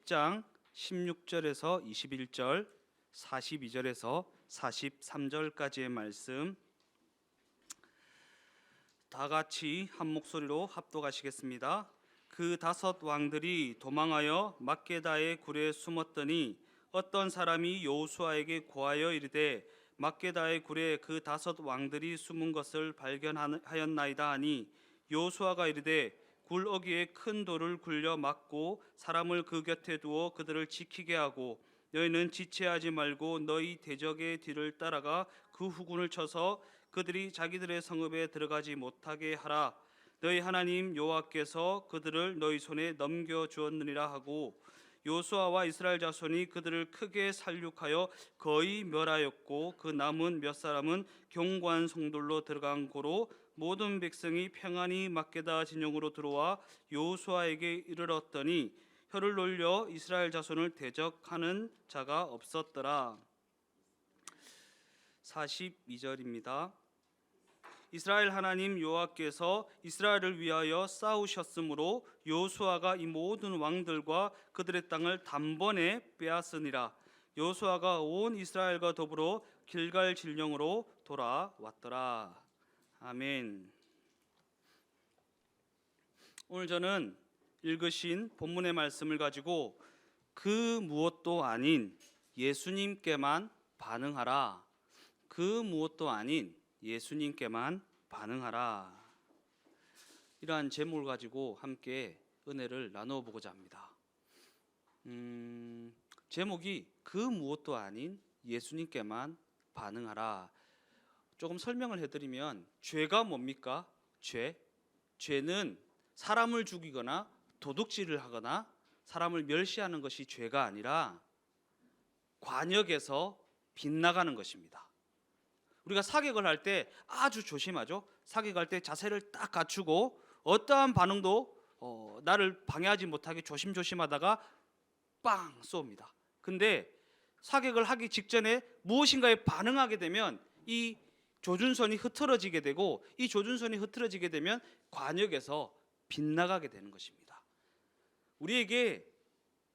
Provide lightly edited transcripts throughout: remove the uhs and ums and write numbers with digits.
10장 16절에서 21절, 42절에서 43절까지의 말씀 다 같이 한 목소리로 합독하시겠습니다. 그 5 왕들이 도망하여 막게다의 굴에 숨었더니 어떤 사람이 여호수아에게 고하여 이르되 막게다의 굴에 그 5 왕들이 숨은 것을 발견하였나이다 하니 여호수아가 이르되 굴 어귀에 큰 돌을 굴려 막고 사람을 그 곁에 두어 그들을 지키게 하고 너희는 지체하지 말고 너희 대적의 뒤를 따라가 그 후군을 쳐서 그들이 자기들의 성읍에 들어가지 못하게 하라. 너희 하나님 여호와께서 그들을 너희 손에 넘겨 주었느니라 하고 여호수아와 이스라엘 자손이 그들을 크게 살육하여 거의 멸하였고 그 남은 몇 사람은 견고한 성돌로 들어간 고로 모든 백성이 평안히 막게다 진영으로 들어와 여호수아에게 이르렀더니 혀를 놀려 이스라엘 자손을 대적하는 자가 없었더라. 42절입니다. 이스라엘 하나님 여호와께서 이스라엘을 위하여 싸우셨으므로 여호수아가 이 모든 왕들과 그들의 땅을 단번에 빼앗으니라. 여호수아가 온 이스라엘과 더불어 길갈 진영으로 돌아왔더라. 아멘. 오늘 저는 읽으신 본문의 말씀을 가지고 그 무엇도 아닌 예수님께만 반응하라. 그 무엇도 아닌 예수님께만 반응하라. 이러한 제목을 가지고 함께 은혜를 나누어 보고자 합니다. 제목이 그 무엇도 아닌 예수님께만 반응하라. 조금 설명을 해드리면 죄가 뭡니까? 죄는 사람을 죽이거나 도둑질을 하거나 사람을 멸시하는 것이 죄가 아니라 관역에서 빗나가는 것입니다. 우리가 사격을 할 때 아주 조심하죠. 사격할 때 자세를 딱 갖추고 어떠한 반응도 나를 방해하지 못하게 조심조심하다가 빵 쏩니다. 근데 사격을 하기 직전에 무엇인가에 반응하게 되면 이 조준선이 흐트러지게 되고 이 조준선이 흐트러지게 되면 관역에서 빗나가게 되는 것입니다. 우리에게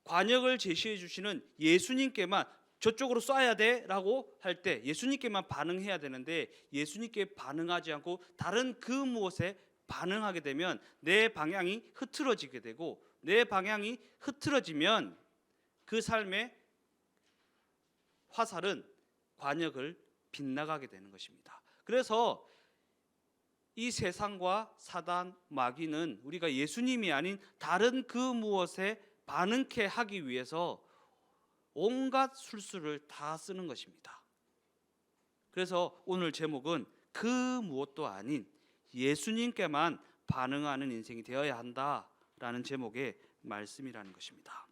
관역을 제시해 주시는 예수님께만 저쪽으로 쏴야 돼 라고 할 때 예수님께만 반응해야 되는데 예수님께 반응하지 않고 다른 그 무엇에 반응하게 되면 내 방향이 흐트러지게 되고 내 방향이 흐트러지면 그 삶의 화살은 관역을 빗나가게 되는 것입니다. 그래서 이 세상과 사단, 마귀는 우리가 예수님이 아닌 다른 그 무엇에 반응케 하기 위해서 온갖 술수를 다 쓰는 것입니다. 그래서 오늘 제목은 그 무엇도 아닌 예수님께만 반응하는 인생이 되어야 한다라는 제목의 말씀이라는 것입니다.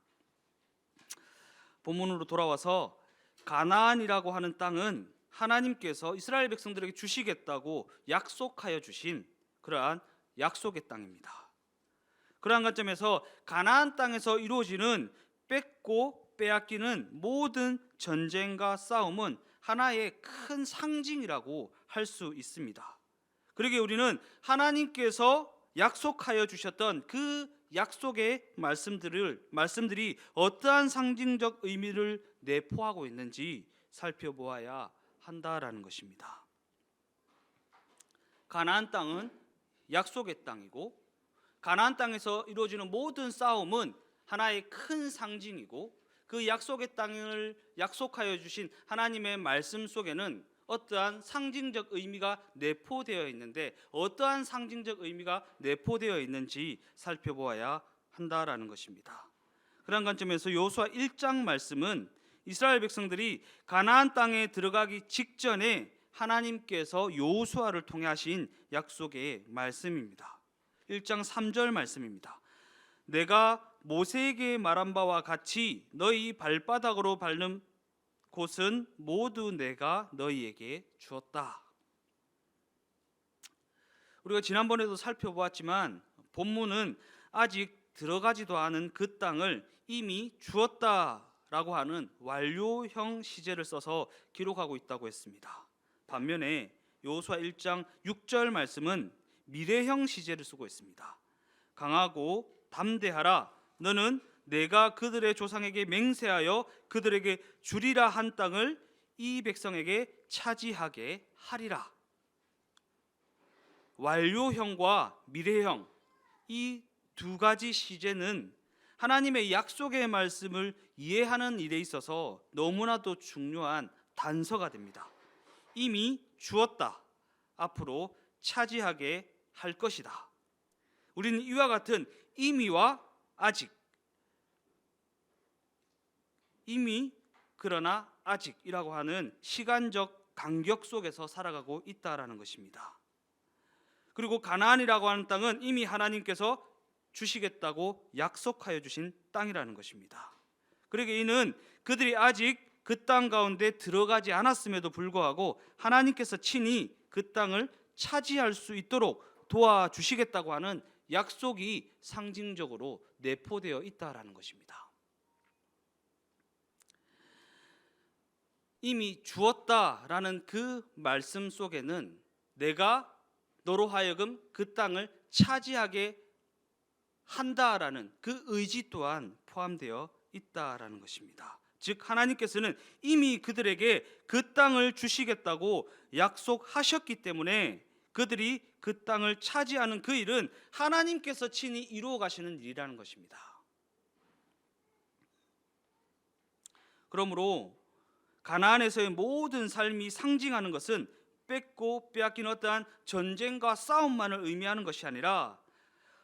본문으로 돌아와서 가나안이라고 하는 땅은 하나님께서 이스라엘 백성들에게 주시겠다고 약속하여 주신 그러한 약속의 땅입니다. 그러한 관점에서 가나안 땅에서 이루어지는 뺏고 빼앗기는 모든 전쟁과 싸움은 하나의 큰 상징이라고 할 수 있습니다. 그러기에 우리는 하나님께서 약속하여 주셨던 그 약속의 말씀들이 어떠한 상징적 의미를 내포하고 있는지 살펴보아야 한다라는 것입니다. 가나안 땅은 약속의 땅이고 가나안 땅에서 이루어지는 모든 싸움은 하나의 큰 상징이고 그 약속의 땅을 약속하여 주신 하나님의 말씀 속에는 어떠한 상징적 의미가 내포되어 있는데 어떠한 상징적 의미가 내포되어 있는지 살펴보아야 한다라는 것입니다. 그런 관점에서 여호수아 1장 말씀은 이스라엘 백성들이 가나안 땅에 들어가기 직전에 하나님께서 여호수아를 통해 하신 약속의 말씀입니다. 1장 3절 말씀입니다. 내가 모세에게 말한 바와 같이 너희 발바닥으로 밟는 곳은 모두 내가 너희에게 주었다. 우리가 지난번에도 살펴보았지만 본문은 아직 들어가지도 않은 그 땅을 이미 주었다라고 하는 완료형 시제를 써서 기록하고 있다고 했습니다. 반면에 여호수아 1장 6절 말씀은 미래형 시제를 쓰고 있습니다. 강하고 담대하라. 너는 내가 그들의 조상에게 맹세하여 그들에게 주리라 한 땅을 이 백성에게 차지하게 하리라. 완료형과 미래형, 이 두 가지 시제는 하나님의 약속의 말씀을 이해하는 일에 있어서 너무나도 중요한 단서가 됩니다. 이미 주었다. 앞으로 차지하게 할 것이다. 우리는 이와 같은 이미와 아직, 이미 그러나 아직이라고 하는 시간적 간격 속에서 살아가고 있다라는 것입니다. 그리고 가나안이라고 하는 땅은 이미 하나님께서 주시겠다고 약속하여 주신 땅이라는 것입니다. 그러기에 이는 그들이 아직 그 땅 가운데 들어가지 않았음에도 불구하고 하나님께서 친히 그 땅을 차지할 수 있도록 도와주시겠다고 하는 약속이 상징적으로 내포되어 있다라는 것입니다. 이미 주었다라는 그 말씀 속에는 내가 너로 하여금 그 땅을 차지하게 한다라는 그 의지 또한 포함되어 있다라는 것입니다. 즉 하나님께서는 이미 그들에게 그 땅을 주시겠다고 약속하셨기 때문에 그들이 그 땅을 차지하는 그 일은 하나님께서 친히 이루어 가시는 일이라는 것입니다. 그러므로 가나안에서의 모든 삶이 상징하는 것은 뺏고 빼앗긴 어떠한 전쟁과 싸움만을 의미하는 것이 아니라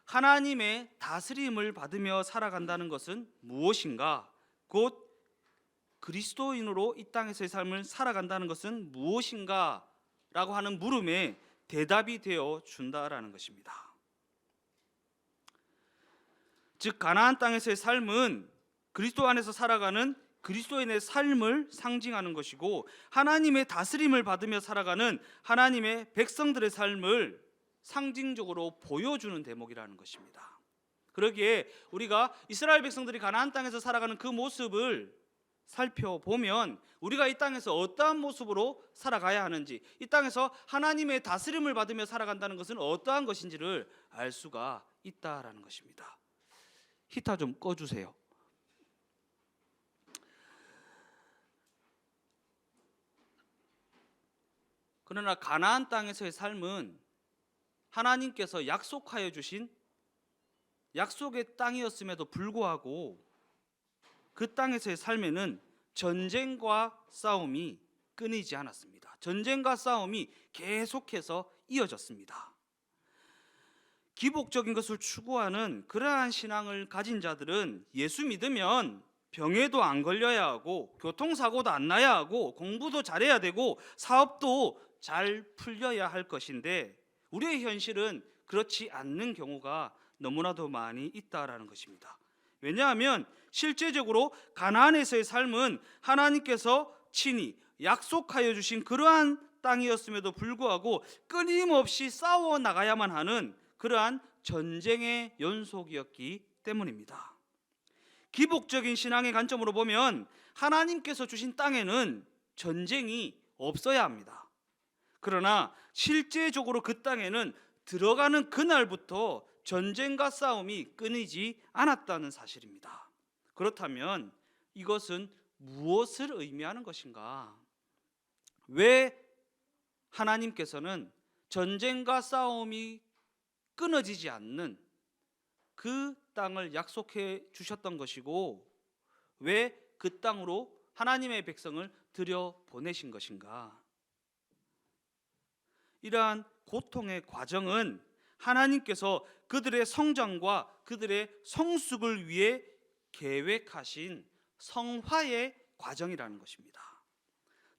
하나님의 다스림을 받으며 살아간다는 것은 무엇인가? 곧 그리스도인으로 이 땅에서의 삶을 살아간다는 것은 무엇인가? 라고 하는 물음에 대답이 되어 준다라는 것입니다. 즉 가나안 땅에서의 삶은 그리스도 안에서 살아가는 그리스도인의 삶을 상징하는 것이고 하나님의 다스림을 받으며 살아가는 하나님의 백성들의 삶을 상징적으로 보여주는 대목이라는 것입니다. 그러기에 우리가 이스라엘 백성들이 가나안 땅에서 살아가는 그 모습을 살펴보면 우리가 이 땅에서 어떠한 모습으로 살아가야 하는지, 이 땅에서 하나님의 다스림을 받으며 살아간다는 것은 어떠한 것인지를 알 수가 있다라는 것입니다. 히터 좀 꺼주세요. 그러나 가나안 땅에서의 삶은 하나님께서 약속하여 주신 약속의 땅이었음에도 불구하고 그 땅에서의 삶에는 전쟁과 싸움이 끊이지 않았습니다. 전쟁과 싸움이 계속해서 이어졌습니다. 기복적인 것을 추구하는 그러한 신앙을 가진 자들은 예수 믿으면 병에도 안 걸려야 하고 교통사고도 안 나야 하고 공부도 잘해야 되고 사업도 잘 풀려야 할 것인데 우리의 현실은 그렇지 않는 경우가 너무나도 많이 있다라는 것입니다. 왜냐하면 실제적으로 가나안에서의 삶은 하나님께서 친히 약속하여 주신 그러한 땅이었음에도 불구하고 끊임없이 싸워 나가야만 하는 그러한 전쟁의 연속이었기 때문입니다. 기복적인 신앙의 관점으로 보면 하나님께서 주신 땅에는 전쟁이 없어야 합니다. 그러나 실제적으로 그 땅에는 들어가는 그날부터 전쟁과 싸움이 끊이지 않았다는 사실입니다. 그렇다면 이것은 무엇을 의미하는 것인가? 왜 하나님께서는 전쟁과 싸움이 끊어지지 않는 그 땅을 약속해 주셨던 것이고 왜 그 땅으로 하나님의 백성을 들여보내신 것인가? 이러한 고통의 과정은 하나님께서 그들의 성장과 그들의 성숙을 위해 계획하신 성화의 과정이라는 것입니다.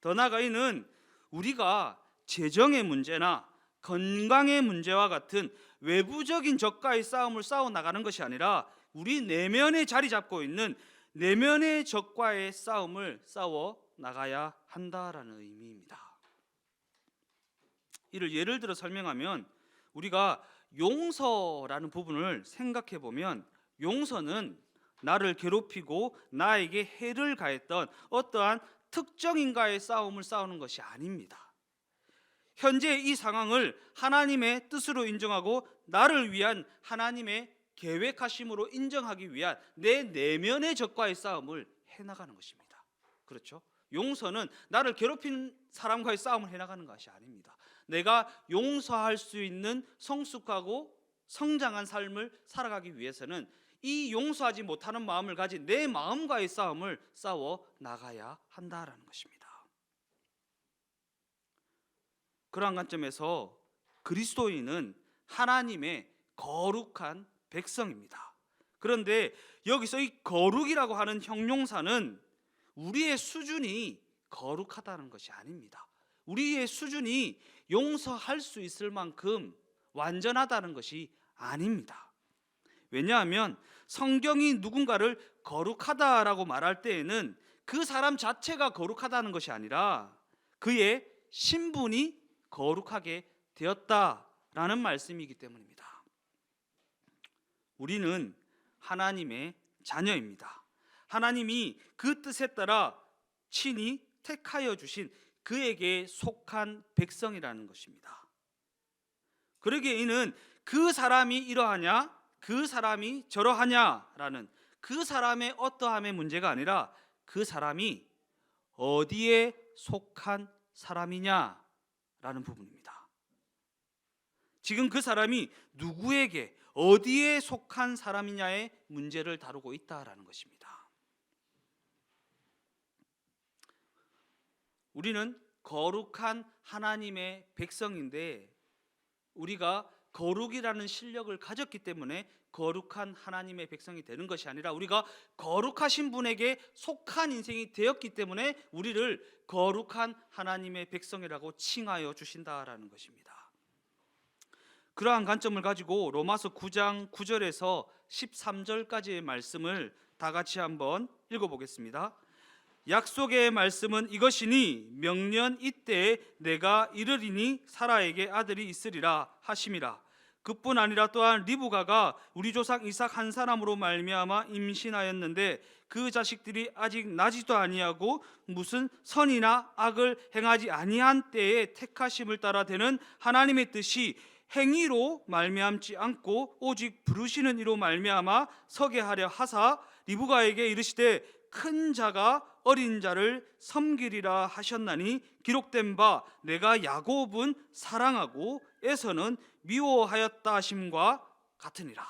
더 나아가 이는 우리가 재정의 문제나 건강의 문제와 같은 외부적인 적과의 싸움을 싸워 나가는 것이 아니라 우리 내면에 자리 잡고 있는 내면의 적과의 싸움을 싸워 나가야 한다라는 의미입니다. 이를 예를 들어 설명하면 우리가 용서라는 부분을 생각해 보면 용서는 나를 괴롭히고 나에게 해를 가했던 어떠한 특정인과의 싸움을 싸우는 것이 아닙니다. 현재 이 상황을 하나님의 뜻으로 인정하고 나를 위한 하나님의 계획하심으로 인정하기 위한 내 내면의 적과의 싸움을 해나가는 것입니다. 그렇죠? 용서는 나를 괴롭힌 사람과의 싸움을 해나가는 것이 아닙니다. 내가 용서할 수 있는 성숙하고 성장한 삶을 살아가기 위해서는 이 용서하지 못하는 마음을 가진 내 마음과의 싸움을 싸워 나가야 한다라는 것입니다. 그러한 관점에서 그리스도인은 하나님의 거룩한 백성입니다. 그런데 여기서 이 거룩이라고 하는 형용사는 우리의 수준이 거룩하다는 것이 아닙니다. 우리의 수준이 용서할 수 있을 만큼 완전하다는 것이 아닙니다. 왜냐하면 성경이 누군가를 거룩하다라고 말할 때에는 그 사람 자체가 거룩하다는 것이 아니라 그의 신분이 거룩하게 되었다라는 말씀이기 때문입니다. 우리는 하나님의 자녀입니다. 하나님이 그 뜻에 따라 친히 택하여 주신 그에게 속한 백성이라는 것입니다. 그러기에 이는 그 사람이 이러하냐 그 사람이 저러하냐라는 그 사람의 어떠함의 문제가 아니라 그 사람이 어디에 속한 사람이냐라는 부분입니다. 지금 그 사람이 누구에게 어디에 속한 사람이냐의 문제를 다루고 있다라는 것입니다. 우리는 거룩한 하나님의 백성인데 우리가 거룩이라는 실력을 가졌기 때문에 거룩한 하나님의 백성이 되는 것이 아니라 우리가 거룩하신 분에게 속한 인생이 되었기 때문에 우리를 거룩한 하나님의 백성이라고 칭하여 주신다라는 것입니다. 그러한 관점을 가지고 로마서 9장 9절에서 13절까지의 말씀을 다 같이 한번 읽어보겠습니다. 약속의 말씀은 이것이니 명년 이때에 내가 이르리니 사라에게 아들이 있으리라 하심이라. 그뿐 아니라 또한 리브가가 우리 조상 이삭 한 사람으로 말미암아 임신하였는데 그 자식들이 아직 나지도 아니하고 무슨 선이나 악을 행하지 아니한 때에 택하심을 따라 되는 하나님의 뜻이 행위로 말미암지 않고 오직 부르시는 이로 말미암아 서게 하려 하사 리브가에게 이르시되 큰 자가 어린 자를 섬기리라 하셨나니 기록된 바 내가 야곱은 사랑하고 에서는 미워하였다 하심과 같으니라.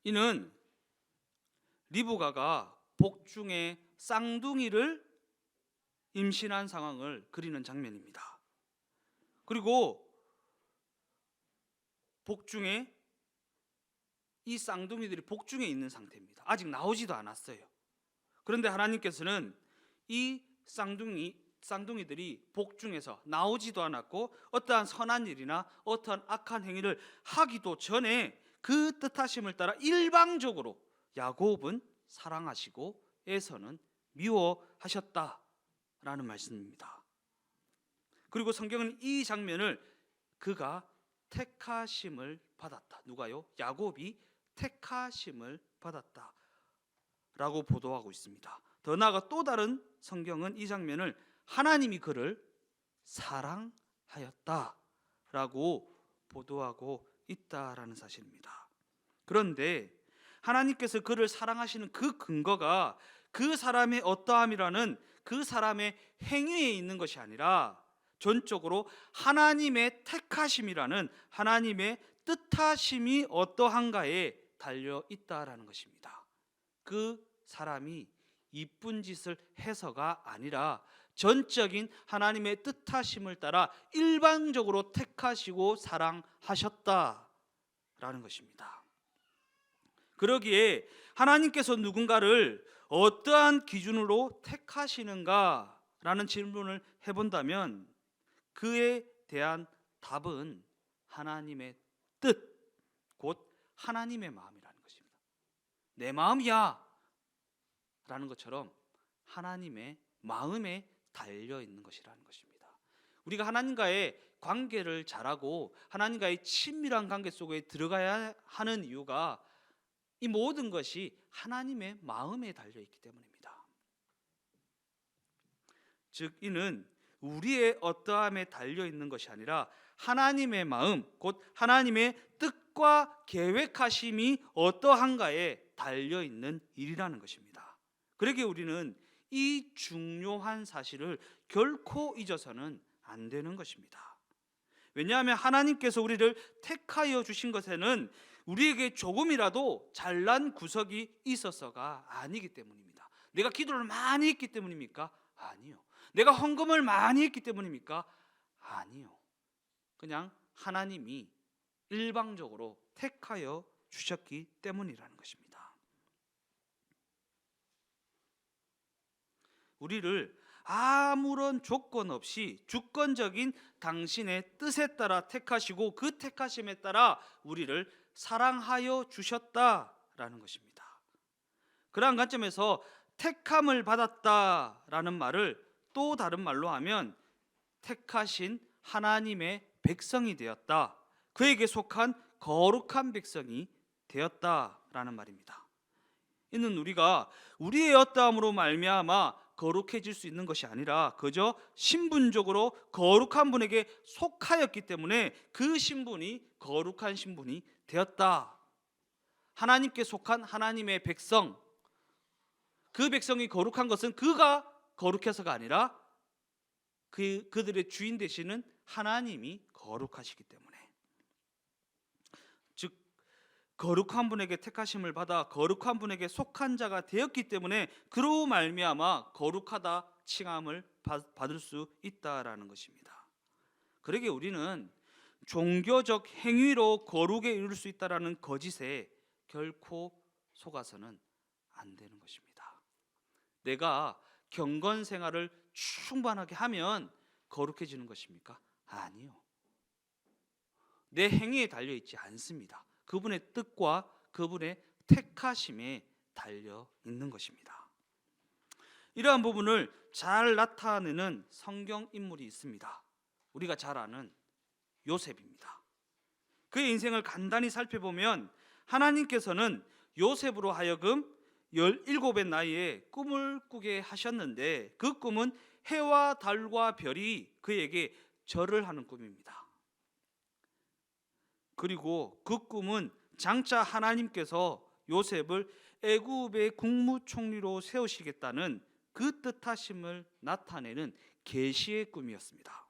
이는 리브가가 복중에 쌍둥이를 임신한 상황을 그리는 장면입니다. 그리고 복중에 이 쌍둥이들이 복중에 있는 상태입니다. 아직 나오지도 않았어요. 그런데 하나님께서는 이 쌍둥이들이 복중에서 나오지도 않았고 어떠한 선한 일이나 어떠한 악한 행위를 하기도 전에 그 뜻하심을 따라 일방적으로 야곱은 사랑하시고 에서는 미워하셨다라는 말씀입니다. 그리고 성경은 이 장면을 그가 택하심을 받았다. 누가요? 야곱이 택하심을 받았다 라고 보도하고 있습니다. 더 나아가 또 다른 성경은 이 장면을 하나님이 그를 사랑하였다 라고 보도하고 있다라는 사실입니다. 그런데 하나님께서 그를 사랑하시는 그 근거가 그 사람의 어떠함이라는 그 사람의 행위에 있는 것이 아니라 전적으로 하나님의 택하심이라는 하나님의 뜻하심이 어떠한가에 달려 있다라는 것입니다. 그 사람이 이쁜 짓을 해서가 아니라 전적인 하나님의 뜻하심을 따라 일방적으로 택하시고 사랑하셨다라는 것입니다. 그러기에 하나님께서 누군가를 어떠한 기준으로 택하시는가라는 질문을 해본다면 그에 대한 답은 하나님의 뜻, 곧 하나님의 마음이라는 것입니다. 내 마음이야 라는 것처럼 하나님의 마음에 달려 있는 것이라는 것입니다. 우리가 하나님과의 관계를 잘하고 하나님과의 친밀한 관계 속에 들어가야 하는 이유가 이 모든 것이 하나님의 마음에 달려 있기 때문입니다. 즉 이는 우리의 어떠함에 달려 있는 것이 아니라 하나님의 마음, 곧 하나님의 뜻과 계획하심이 어떠한가에 달려 있는 일이라는 것입니다. 그러기에 우리는 이 중요한 사실을 결코 잊어서는 안 되는 것입니다. 왜냐하면 하나님께서 우리를 택하여 주신 것에는 우리에게 조금이라도 잘난 구석이 있어서가 아니기 때문입니다. 내가 기도를 많이 했기 때문입니까? 아니요. 내가 헌금을 많이 했기 때문입니까? 아니요. 그냥 하나님이 일방적으로 택하여 주셨기 때문이라는 것입니다. 우리를 아무런 조건 없이 주권적인 당신의 뜻에 따라 택하시고 그 택하심에 따라 우리를 사랑하여 주셨다라는 것입니다. 그러한 관점에서 택함을 받았다라는 말을 또 다른 말로 하면 택하신 하나님의 백성이 되었다, 그에게 속한 거룩한 백성이 되었다라는 말입니다. 이는 우리가 우리의 어떠함으로 말미암아 거룩해질 수 있는 것이 아니라 그저 신분적으로 거룩한 분에게 속하였기 때문에 그 신분이 거룩한 신분이 되었다. 하나님께 속한 하나님의 백성, 그 백성이 거룩한 것은 그가 거룩해서가 아니라 그들의 주인 되시는 하나님이 거룩하시기 때문에, 즉 거룩한 분에게 택하심을 받아 거룩한 분에게 속한 자가 되었기 때문에 그로 말미암아 거룩하다 칭함을 받을 수 있다라는 것입니다. 그러기에 우리는 종교적 행위로 거룩에 이룰 수 있다라는 거짓에 결코 속아서는 안 되는 것입니다. 내가 경건 생활을 충분하게 하면 거룩해지는 것입니까? 아니요. 내 행위에 달려 있지 않습니다. 그분의 뜻과 그분의 택하심에 달려 있는 것입니다. 이러한 부분을 잘 나타내는 성경 인물이 있습니다. 우리가 잘 아는 요셉입니다. 그의 인생을 간단히 살펴보면 하나님께서는 요셉으로 하여금 17의 나이에 꿈을 꾸게 하셨는데 그 꿈은 해와 달과 별이 그에게 절을 하는 꿈입니다. 그리고 그 꿈은 장차 하나님께서 요셉을 애굽의 국무총리로 세우시겠다는 그 뜻하심을 나타내는 계시의 꿈이었습니다.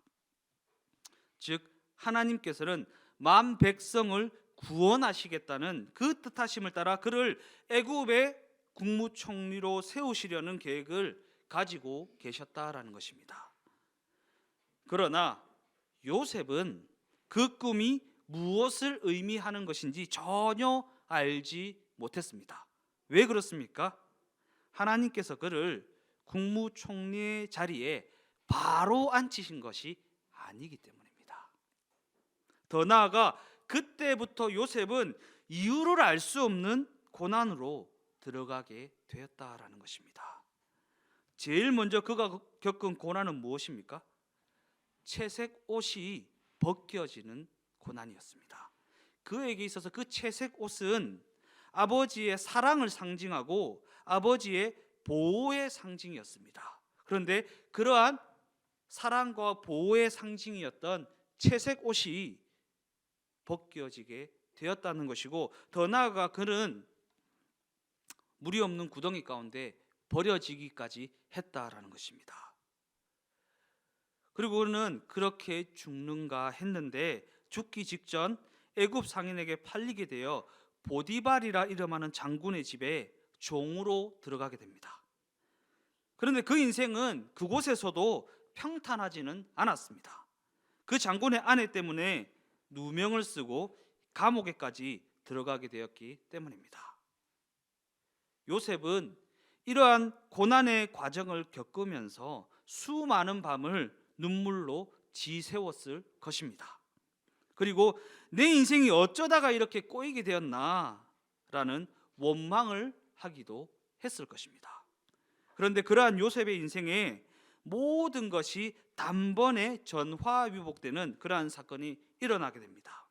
즉 하나님께서는 만 백성을 구원하시겠다는 그 뜻하심을 따라 그를 애굽의 국무총리로 세우시려는 계획을 가지고 계셨다라는 것입니다. 그러나 요셉은 그 꿈이 무엇을 의미하는 것인지 전혀 알지 못했습니다. 왜 그렇습니까? 하나님께서 그를 국무총리의 자리에 바로 앉히신 것이 아니기 때문입니다. 더 나아가 그때부터 요셉은 이유를 알 수 없는 고난으로 들어가게 되었다라는 것입니다. 제일 먼저 그가 겪은 고난은 무엇입니까? 채색 옷이 벗겨지는 고난이었습니다. 그에게 있어서 그 채색 옷은 아버지의 사랑을 상징하고 아버지의 보호의 상징이었습니다. 그런데 그러한 사랑과 보호의 상징이었던 채색 옷이 벗겨지게 되었다는 것이고, 더 나아가 그는 물이 없는 구덩이 가운데 버려지기까지 했다라는 것입니다. 그리고 그는 그렇게 죽는가 했는데 죽기 직전 애굽 상인에게 팔리게 되어 보디발이라 이름하는 장군의 집에 종으로 들어가게 됩니다. 그런데 그 인생은 그곳에서도 평탄하지는 않았습니다. 그 장군의 아내 때문에 누명을 쓰고 감옥에까지 들어가게 되었기 때문입니다. 요셉은 이러한 고난의 과정을 겪으면서 수많은 밤을 눈물로 지새웠을 것입니다. 그리고 내 인생이 어쩌다가 이렇게 꼬이게 되었나라는 원망을 하기도 했을 것입니다. 그런데 그러한 요셉의 인생에 모든 것이 단번에 전화위복되는 그러한 사건이 일어나게 됩니다.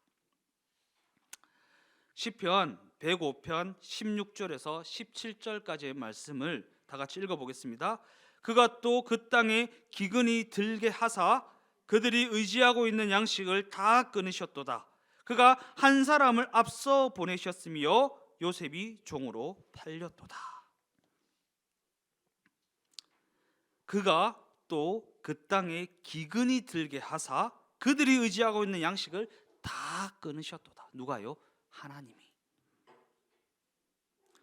시편 105편 16절에서 17절까지의 말씀을 다 같이 읽어보겠습니다. 그가 또 그 땅에 기근이 들게 하사 그들이 의지하고 있는 양식을 다 끊으셨도다. 그가 한 사람을 앞서 보내셨으며 요셉이 종으로 팔렸도다. 그가 또 그 땅에 기근이 들게 하사 그들이 의지하고 있는 양식을 다 끊으셨도다. 누가요? 하나님이.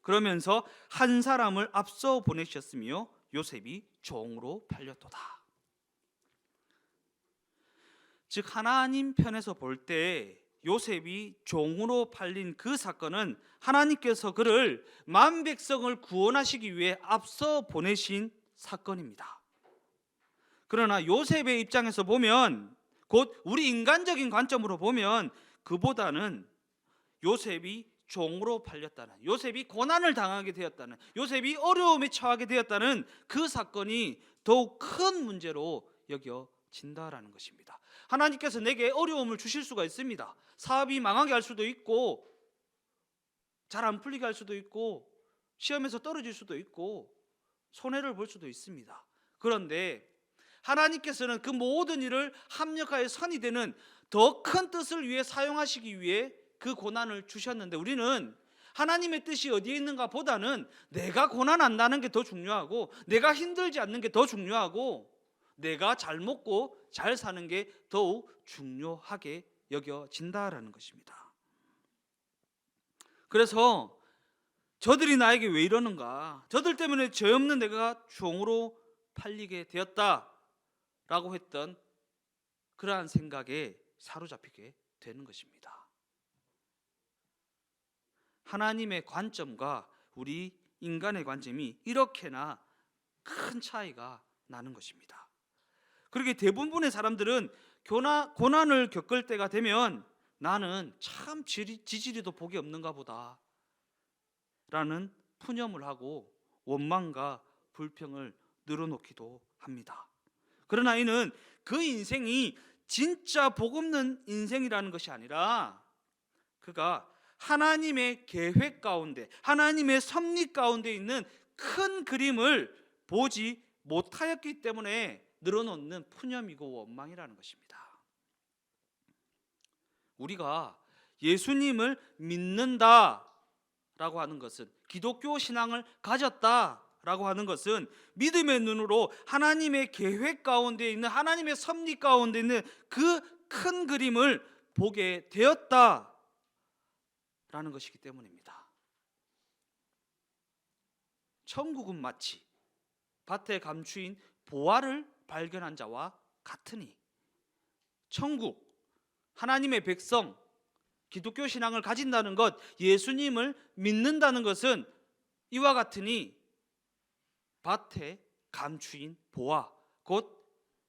그러면서 한 사람을 앞서 보내셨으며 요셉이 종으로 팔렸도다. 즉 하나님 편에서 볼 때 요셉이 종으로 팔린 그 사건은 하나님께서 그를 만 백성을 구원하시기 위해 앞서 보내신 사건입니다. 그러나 요셉의 입장에서 보면, 곧 우리 인간적인 관점으로 보면, 그보다는 요셉이 종으로 팔렸다는, 요셉이 고난을 당하게 되었다는, 요셉이 어려움에 처하게 되었다는 그 사건이 더욱 큰 문제로 여겨진다라는 것입니다. 하나님께서 내게 어려움을 주실 수가 있습니다. 사업이 망하게 할 수도 있고, 잘 안 풀리게 할 수도 있고, 시험에서 떨어질 수도 있고, 손해를 볼 수도 있습니다. 그런데 하나님께서는 그 모든 일을 합력하여 선이 되는 더 큰 뜻을 위해 사용하시기 위해 그 고난을 주셨는데, 우리는 하나님의 뜻이 어디에 있는가 보다는 내가 고난 안 나는 게 더 중요하고, 내가 힘들지 않는 게 더 중요하고, 내가 잘 먹고 잘 사는 게 더욱 중요하게 여겨진다라는 것입니다. 그래서 저들이 나에게 왜 이러는가, 저들 때문에 죄 없는 내가 종으로 팔리게 되었다 라고 했던 그러한 생각에 사로잡히게 되는 것입니다. 하나님의 관점과 우리 인간의 관점이 이렇게나 큰 차이가 나는 것입니다. 그렇게 대부분의 사람들은 고난을 겪을 때가 되면 나는 참 지지리도 복이 없는가 보다 라는 푸념을 하고 원망과 불평을 늘어놓기도 합니다. 그러나 이는 그 인생이 진짜 복 없는 인생이라는 것이 아니라 그가 하나님의 계획 가운데, 하나님의 섭리 가운데 있는 큰 그림을 보지 못하였기 때문에 늘어놓는 푸념이고 원망이라는 것입니다. 우리가 예수님을 믿는다라고 하는 것은, 기독교 신앙을 가졌다라고 하는 것은 믿음의 눈으로 하나님의 계획 가운데 있는, 하나님의 섭리 가운데 있는 그 큰 그림을 보게 되었다라는 것이기 때문입니다. 천국은 마치 밭에 감추인 보화를 발견한 자와 같으니, 천국, 하나님의 백성, 기독교 신앙을 가진다는 것, 예수님을 믿는다는 것은 이와 같으니 밭에 감추인 보화, 곧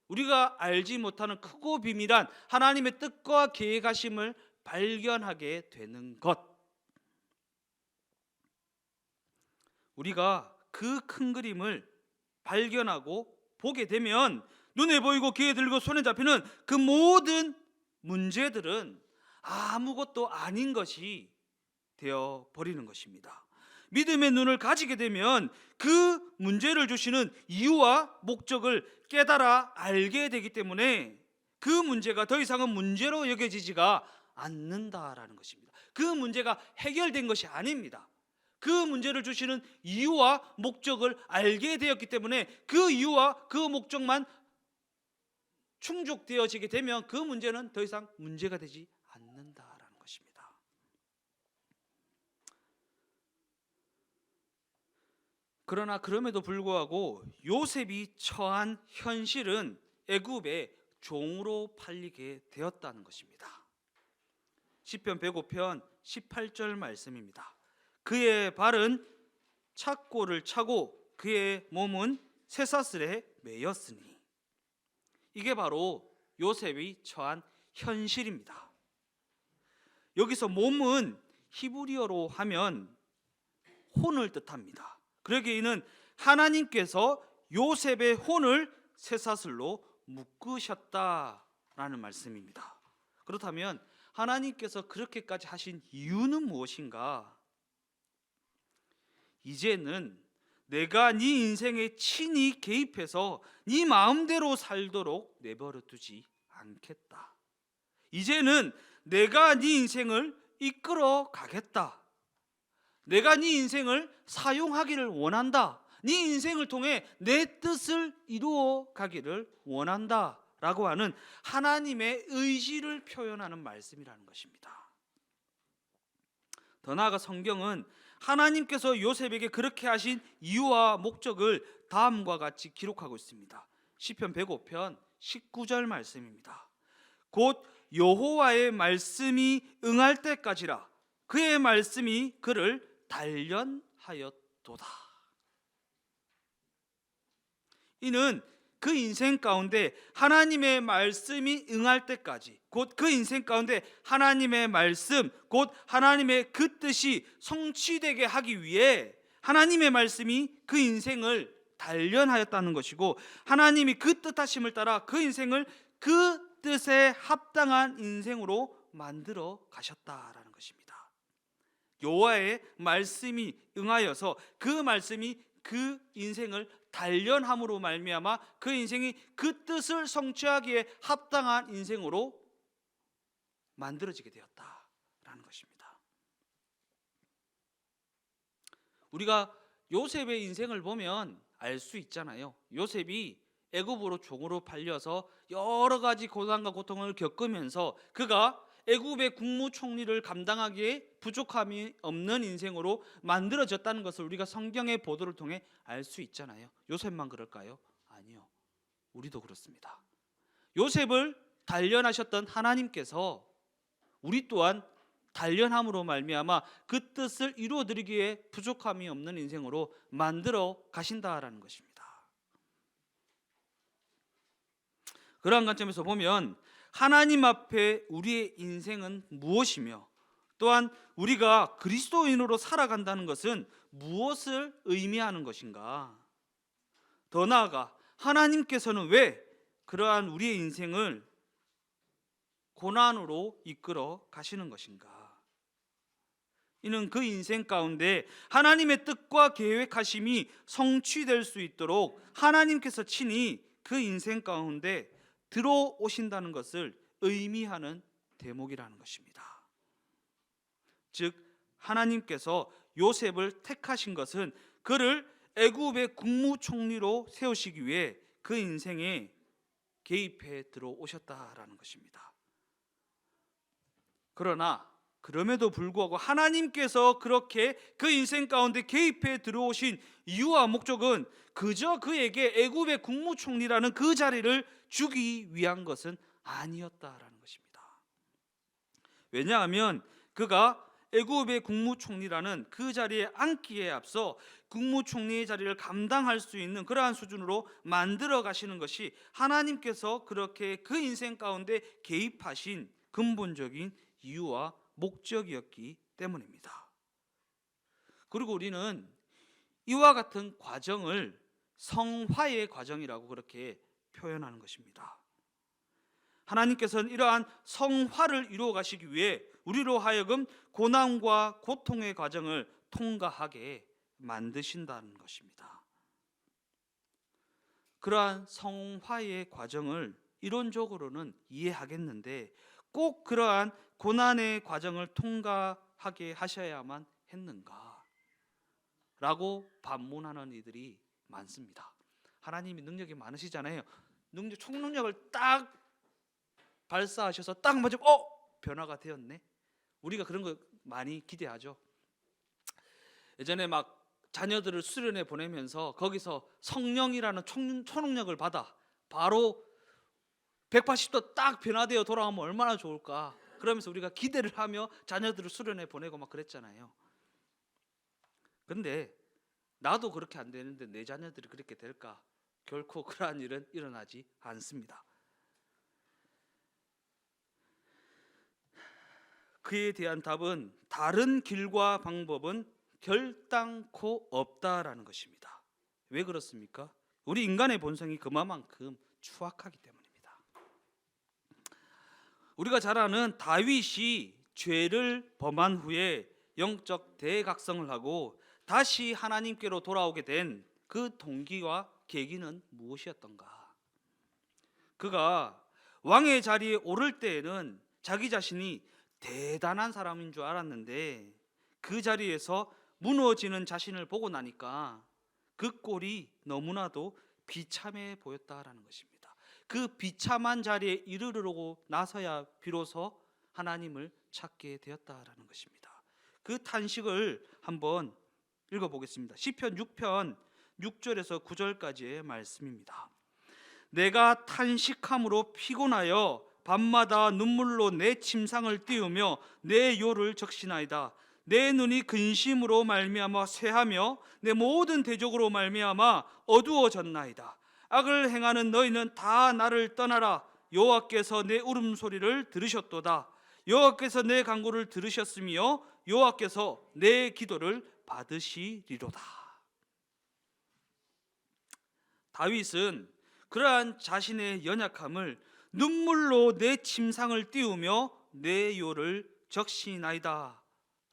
우리가 알지 못하는 크고 비밀한 하나님의 뜻과 계획하심을 발견하게 되는 것. 우리가 그 큰 그림을 발견하고 보게 되면 눈에 보이고 귀에 들리고 손에 잡히는 그 모든 문제들은 아무것도 아닌 것이 되어버리는 것입니다. 믿음의 눈을 가지게 되면 그 문제를 주시는 이유와 목적을 깨달아 알게 되기 때문에 그 문제가 더 이상은 문제로 여겨지지가 않는다라는 것입니다. 그 문제가 해결된 것이 아닙니다. 그 문제를 주시는 이유와 목적을 알게 되었기 때문에 그 이유와 그 목적만 충족되어지게 되면 그 문제는 더 이상 문제가 되지 않는다라는 것입니다. 그러나 그럼에도 불구하고 요셉이 처한 현실은 애굽의 종으로 팔리게 되었다는 것입니다. 시편 105편 18절 말씀입니다. 그의 발은 착고를 차고 그의 몸은 쇠사슬에 매였으니, 이게 바로 요셉이 처한 현실입니다. 여기서 몸은 히브리어로 하면 혼을 뜻합니다. 그러기에 이는 하나님께서 요셉의 혼을 쇠사슬로 묶으셨다라는 말씀입니다. 그렇다면 하나님께서 그렇게까지 하신 이유는 무엇인가? 이제는 내가 네 인생에 친히 개입해서 네 마음대로 살도록 내버려 두지 않겠다. 이제는 내가 네 인생을 이끌어 가겠다. 내가 네 인생을 사용하기를 원한다. 네 인생을 통해 내 뜻을 이루어 가기를 원한다 라고 하는 하나님의 의지를 표현하는 말씀이라는 것입니다. 더 나아가 성경은 하나님께서 요셉에게 그렇게 하신 이유와 목적을 다음과 같이 기록하고 있습니다. 시편 105편 19절 말씀입니다. 곧 여호와의 말씀이 응할 때까지라 그의 말씀이 그를 단련하였도다. 이는 그 인생 가운데 하나님의 말씀이 응할 때까지, 곧 그 인생 가운데 하나님의 말씀, 곧 하나님의 그 뜻이 성취되게 하기 위해 하나님의 말씀이 그 인생을 단련하였다는 것이고, 하나님이 그 뜻하심을 따라 그 인생을 그 뜻에 합당한 인생으로 만들어 가셨다라는 것입니다. 여호와의 말씀이 응하여서 그 말씀이 그 인생을 단련함으로 말미암아 그 인생이 그 뜻을 성취하기에 합당한 인생으로 만들어지게 되었다라는 것입니다. 우리가 요셉의 인생을 보면 알 수 있잖아요. 요셉이 애굽으로 종으로 팔려서 여러 가지 고난과 고통을 겪으면서 그가 애굽의 국무총리를 감당하기에 부족함이 없는 인생으로 만들어졌다는 것을 우리가 성경의 보도를 통해 알 수 있잖아요. 요셉만 그럴까요? 아니요. 우리도 그렇습니다. 요셉을 단련하셨던 하나님께서 우리 또한 단련함으로 말미암아 그 뜻을 이루어드리기에 부족함이 없는 인생으로 만들어 가신다라는 것입니다. 그러한 관점에서 보면 하나님 앞에 우리의 인생은 무엇이며, 또한 우리가 그리스도인으로 살아간다는 것은 무엇을 의미하는 것인가? 더 나아가 하나님께서는 왜 그러한 우리의 인생을 고난으로 이끌어 가시는 것인가? 이는 그 인생 가운데 하나님의 뜻과 계획하심이 성취될 수 있도록 하나님께서 친히 그 인생 가운데 들어오신다는 것을 의미하는 대목이라는 것입니다. 즉 하나님께서 요셉을 택하신 것은 그를 애굽의 국무총리로 세우시기 위해 그 인생에 개입해 들어오셨다라는 것입니다. 그러나 그럼에도 불구하고 하나님께서 그렇게 그 인생 가운데 개입해 들어오신 이유와 목적은 그저 그에게 애굽의 국무총리라는 그 자리를 주기 위한 것은 아니었다라는 것입니다. 왜냐하면 그가 애굽의 국무총리라는 그 자리에 앉기에 앞서 국무총리의 자리를 감당할 수 있는 그러한 수준으로 만들어 가시는 것이 하나님께서 그렇게 그 인생 가운데 개입하신 근본적인 이유와 목적이었기 때문입니다. 그리고 우리는 이와 같은 과정을 성화의 과정이라고 그렇게 표현하는 것입니다. 하나님께서는 이러한 성화를 이루어 가시기 위해 우리로 하여금 고난과 고통의 과정을 통과하게 만드신다는 것입니다. 그러한 성화의 과정을 이론적으로는 이해하겠는데 꼭 그러한 고난의 과정을 통과하게 하셔야만 했는가? 라고 반문하는 이들이 많습니다. 하나님이 능력이 많으시잖아요. 총능력을 딱 발사하셔서 딱 맞으면 변화가 되었네. 우리가 그런 거 많이 기대하죠. 예전에 막 자녀들을 수련회 보내면서 거기서 성령이라는 초능력을 받아 바로 180도 딱 변화되어 돌아오면 얼마나 좋을까. 그러면서 우리가 기대를 하며 자녀들을 수련회 보내고 막 그랬잖아요. 근데 나도 그렇게 안 되는데 내 자녀들이 그렇게 될까? 결코 그러한 일은 일어나지 않습니다. 그에 대한 답은 다른 길과 방법은 결단코 없다라는 것입니다. 왜 그렇습니까? 우리 인간의 본성이 그만큼 추악하기 때문입니다. 우리가 잘 아는 다윗이 죄를 범한 후에 영적 대각성을 하고 다시 하나님께로 돌아오게 된 그 동기와 계기는 무엇이었던가? 그가 왕의 자리에 오를 때에는 자기 자신이 대단한 사람인 줄 알았는데 그 자리에서 무너지는 자신을 보고 나니까 그 꼴이 너무나도 비참해 보였다라는 것입니다. 그 비참한 자리에 이르르고 나서야 비로소 하나님을 찾게 되었다라는 것입니다. 그 탄식을 한번 읽어보겠습니다. 시편 6편 6절에서 9절까지의 말씀입니다. 내가 탄식함으로 피곤하여 밤마다 눈물로 내 침상을 띄우며 내 요를 적시나이다. 내 눈이 근심으로 말미암아 쇠하며 내 모든 대적으로 말미암아 어두워졌나이다. 악을 행하는 너희는 다 나를 떠나라. 여호와께서 내 울음소리를 들으셨도다. 여호와께서 내 간구를 들으셨으며 여호와께서 내 기도를 받으시리로다. 다윗은 그러한 자신의 연약함을 눈물로 내 침상을 띄우며 내 요를 적시나이다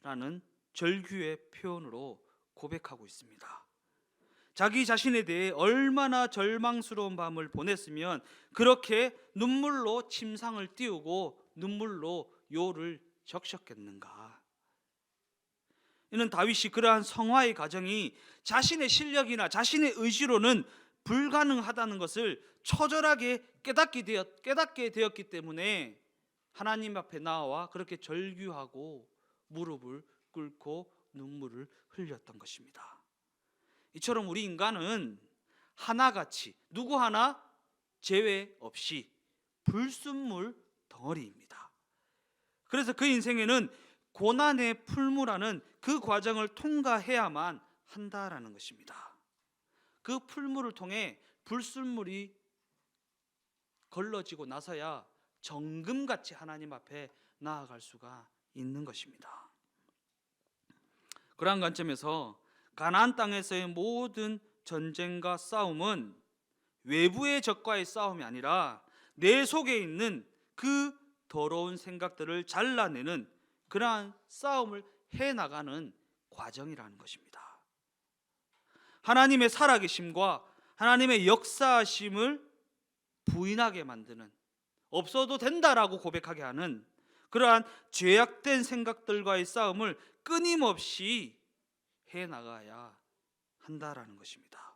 라는 절규의 표현으로 고백하고 있습니다. 자기 자신에 대해 얼마나 절망스러운 밤을 보냈으면 그렇게 눈물로 침상을 띄우고 눈물로 요를 적셨겠는가. 이는 다윗이 그러한 성화의 과정이 자신의 실력이나 자신의 의지로는 불가능하다는 것을 처절하게 깨닫게 되었기 때문에 하나님 앞에 나와 그렇게 절규하고 무릎을 꿇고 눈물을 흘렸던 것입니다. 이처럼 우리 인간은 하나같이 누구 하나 제외 없이 불순물 덩어리입니다. 그래서 그 인생에는 고난의 풀무라는 그 과정을 통과해야만 한다라는 것입니다. 그 풀무를 통해 불순물이 걸러지고 나서야 정금같이 하나님 앞에 나아갈 수가 있는 것입니다. 그러한 관점에서 가나안 땅에서의 모든 전쟁과 싸움은 외부의 적과의 싸움이 아니라 내 속에 있는 그 더러운 생각들을 잘라내는 그러한 싸움을 해나가는 과정이라는 것입니다. 하나님의 살아계심과 하나님의 역사하심을 부인하게 만드는, 없어도 된다라고 고백하게 하는 그러한 죄악된 생각들과의 싸움을 끊임없이 해나가야 한다라는 것입니다.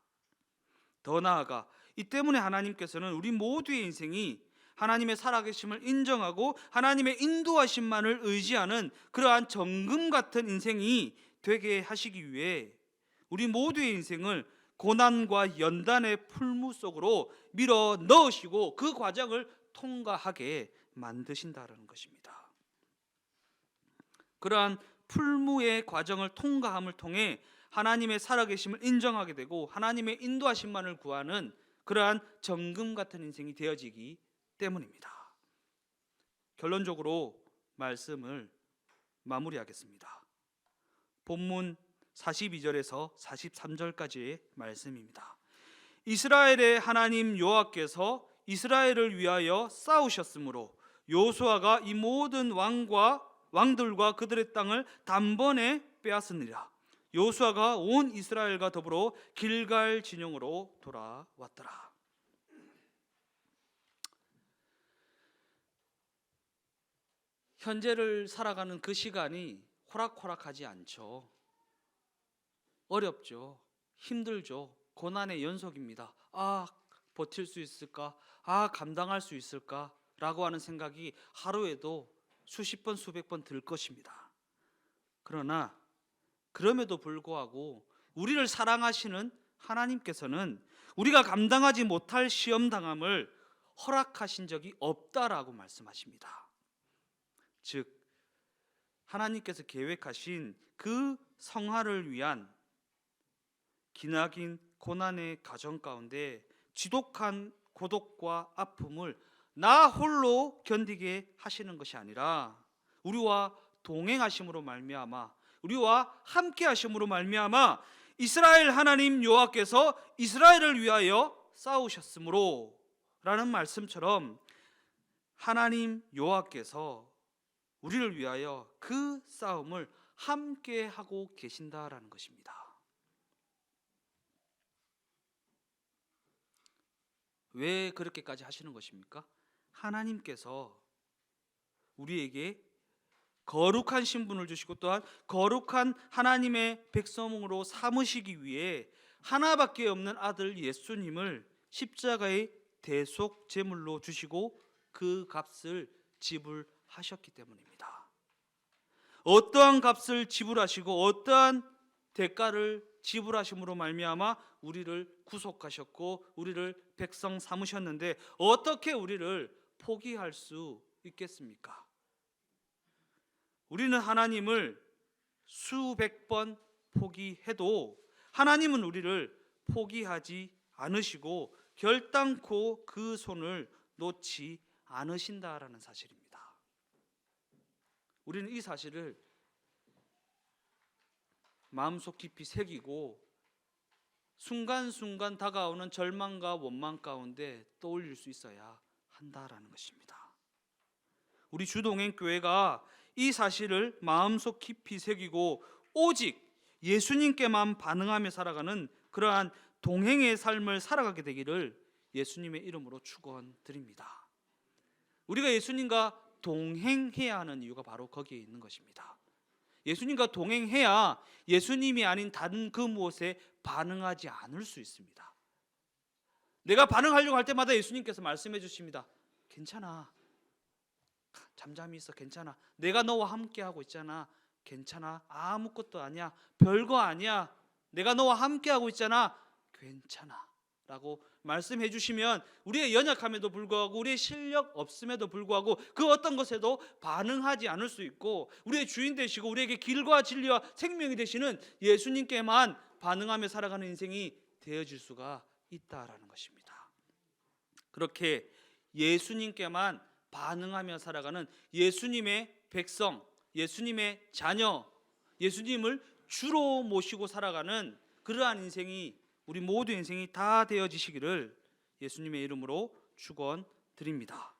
더 나아가 이 때문에 하나님께서는 우리 모두의 인생이 하나님의 살아계심을 인정하고 하나님의 인도하심만을 의지하는 그러한 정금 같은 인생이 되게 하시기 위해 우리 모두의 인생을 고난과 연단의 풀무 속으로 밀어 넣으시고 그 과정을 통과하게 만드신다는 것입니다. 그러한 풀무의 과정을 통과함을 통해 하나님의 살아계심을 인정하게 되고 하나님의 인도하심만을 구하는 그러한 정금 같은 인생이 되어지기 때문입니다. 결론적으로 말씀을 마무리하겠습니다. 본문 42절에서 43절까지의 말씀입니다. 이스라엘의 하나님 여호와께서 이스라엘을 위하여 싸우셨으므로 여호수아가 이 모든 왕들과 그들의 땅을 단번에 빼앗으니라. 여호수아가 온 이스라엘과 더불어 길갈 진영으로 돌아왔더라. 현재를 살아가는 그 시간이 호락호락하지 않죠. 어렵죠. 힘들죠. 고난의 연속입니다. 버틸 수 있을까? 감당할 수 있을까? 라고 하는 생각이 하루에도 수십 번 수백 번 들 것입니다. 그러나 그럼에도 불구하고 우리를 사랑하시는 하나님께서는 우리가 감당하지 못할 시험당함을 허락하신 적이 없다라고 말씀하십니다. 즉 하나님께서 계획하신 그 성화를 위한 기나긴 고난의 과정 가운데 지독한 고독과 아픔을 나 홀로 견디게 하시는 것이 아니라 우리와 동행하심으로 말미암아 우리와 함께 하심으로 말미암아 이스라엘 하나님 여호와께서 이스라엘을 위하여 싸우셨으므로 라는 말씀처럼 하나님 여호와께서 우리를 위하여 그 싸움을 함께 하고 계신다라는 것입니다. 왜 그렇게까지 하시는 것입니까? 하나님께서 우리에게 거룩한 신분을 주시고 또한 거룩한 하나님의 백성으로 삼으시기 위해 하나밖에 없는 아들 예수님을 십자가의 대속 제물로 주시고 그 값을 지불하셨기 때문입니다. 어떠한 값을 지불하시고 어떠한 대가를 지불하심으로 말미암아 우리를 구속하셨고 우리를 백성 삼으셨는데 어떻게 우리를 포기할 수 있겠습니까? 우리는 하나님을 수백 번 포기해도 하나님은 우리를 포기하지 않으시고 결단코 그 손을 놓지 않으신다라는 사실입니다. 우리는 이 사실을 마음속 깊이 새기고 순간순간 다가오는 절망과 원망 가운데 떠올릴 수 있어야 한다라는 것입니다. 우리 주동행교회가 이 사실을 마음속 깊이 새기고 오직 예수님께만 반응하며 살아가는 그러한 동행의 삶을 살아가게 되기를 예수님의 이름으로 축원드립니다. 우리가 예수님과 동행해야 하는 이유가 바로 거기에 있는 것입니다. 예수님과 동행해야 예수님이 아닌 다른 그 무엇에 반응하지 않을 수 있습니다. 내가 반응하려고 할 때마다 예수님께서 말씀해 주십니다. 괜찮아, 잠잠히 있어, 괜찮아, 내가 너와 함께하고 있잖아, 괜찮아, 아무것도 아니야, 별거 아니야, 내가 너와 함께하고 있잖아, 괜찮아 라고 말씀해 주시면 우리의 연약함에도 불구하고 우리의 실력 없음에도 불구하고 그 어떤 것에도 반응하지 않을 수 있고 우리의 주인 되시고 우리에게 길과 진리와 생명이 되시는 예수님께만 반응하며 살아가는 인생이 되어질 수가 있다라는 것입니다. 그렇게 예수님께만 반응하며 살아가는 예수님의 백성, 예수님의 자녀, 예수님을 주로 모시고 살아가는 그러한 인생이 우리 모두 인생이 다 되어지시기를 예수님의 이름으로 축원드립니다.